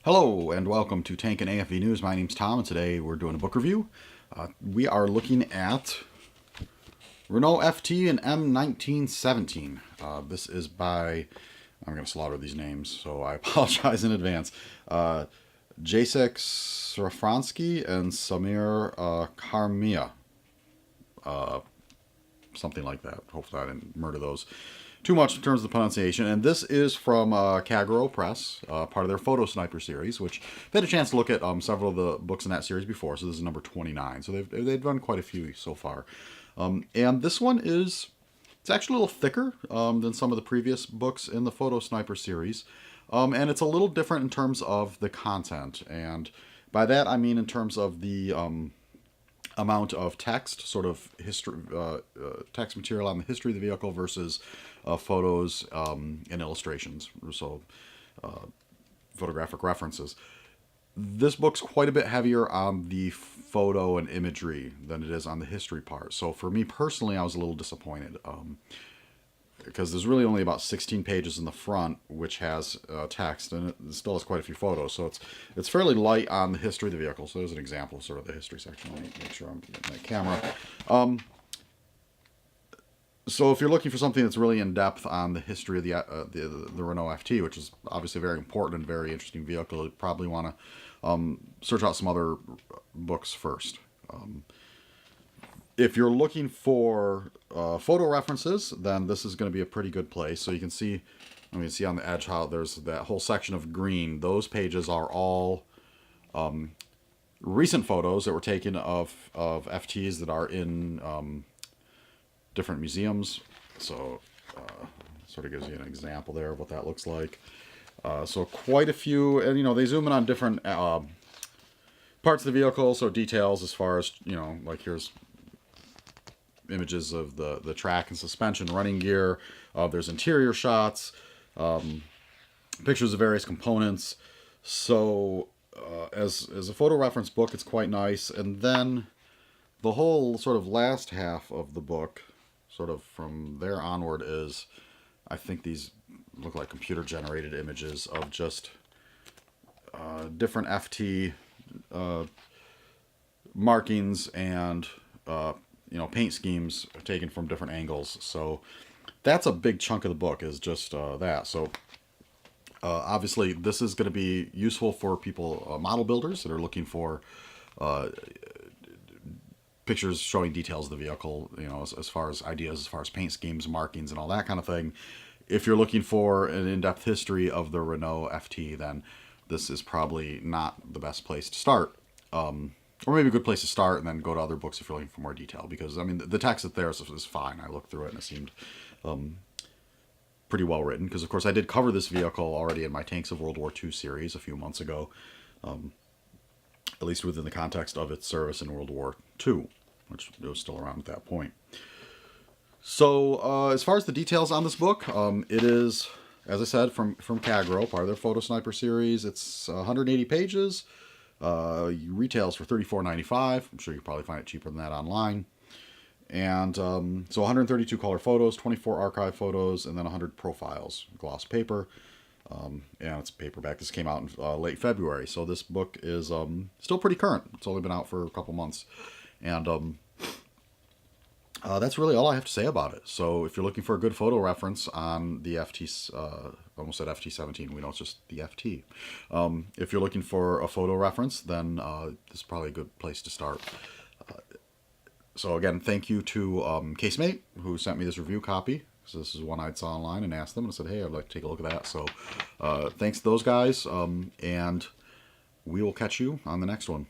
Hello and welcome to Tank and AFV News. My name's Tom and today we're doing a book review. We are looking at Renault FT and M1917. This is by, I'm going to slaughter these names, so I apologize in advance. Jacek, Szafranski, and Sami, Karmieh. Something like that. Hopefully I didn't murder those too much in terms of the pronunciation. And this is from Kagero Press, part of their Photosniper series, which I've had a chance to look at several of the books in that series before. So this is number 29. So they've done quite a few so far. And this one it's actually a little thicker than some of the previous books in the Photosniper series. And it's a little different in terms of the content. And by that I mean in terms of the amount of text, sort of history, text material on the history of the vehicle versus photos and illustrations, so photographic references. This book's quite a bit heavier on the photo and imagery than it is on the history part. So for me personally, I was a little disappointed because there's really only about 16 pages in the front, which has text, and it still has quite a few photos. So it's fairly light on the history of the vehicle. So there's an example of sort of the history section. Let me make sure I'm getting that camera. So if you're looking for something that's really in depth on the history of the Renault FT, which is obviously a very important and very interesting vehicle, you probably want to search out some other books first. If you're looking for photo references, then this is going to be a pretty good place. So you can see, on the edge how there's that whole section of green. Those pages are all recent photos that were taken of FTs that are in different museums. So sort of gives you an example there of what that looks like. So quite a few, and they zoom in on different parts of the vehicle, so details as far as, like here's images of the track and suspension, running gear. There's interior shots, pictures of various components. So as a photo reference book, it's quite nice. And then the whole sort of last half of the book, sort of from there onward, is, I think these look like computer generated images of just different FT markings and paint schemes taken from different angles. So that's a big chunk of the book, is just that. So obviously this is going to be useful for people, model builders that are looking for pictures showing details of the vehicle, as far as ideas, as far as paint schemes, markings, and all that kind of thing. If you're looking for an in-depth history of the Renault FT, then this is probably not the best place to start. Or maybe a good place to start and then go to other books if you're looking for more detail. Because, the text that's there is fine. I looked through it and it seemed pretty well written. Because, of course, I did cover this vehicle already in my Tanks of World War II series a few months ago. At least within the context of its service in World War II, which it was still around at that point. So as far as the details on this book, it is, as I said, from Kagero, part of their Photosniper series. It's 180 pages. Retails for $34.95. I'm sure you can probably find it cheaper than that online. And so 132 color photos, 24 archive photos, and then 100 profiles, gloss paper. And it's paperback. This came out in late February, so this book is still pretty current. It's only been out for a couple months. And that's really all I have to say about it. So if you're looking for a good photo reference on the FT, almost said FT17, we know it's just the FT. If you're looking for a photo reference, then this is probably a good place to start. So again, thank you to Casemate, who sent me this review copy. So this is one I saw online and asked them, and I said, hey, I'd like to take a look at that. So thanks to those guys, and we will catch you on the next one.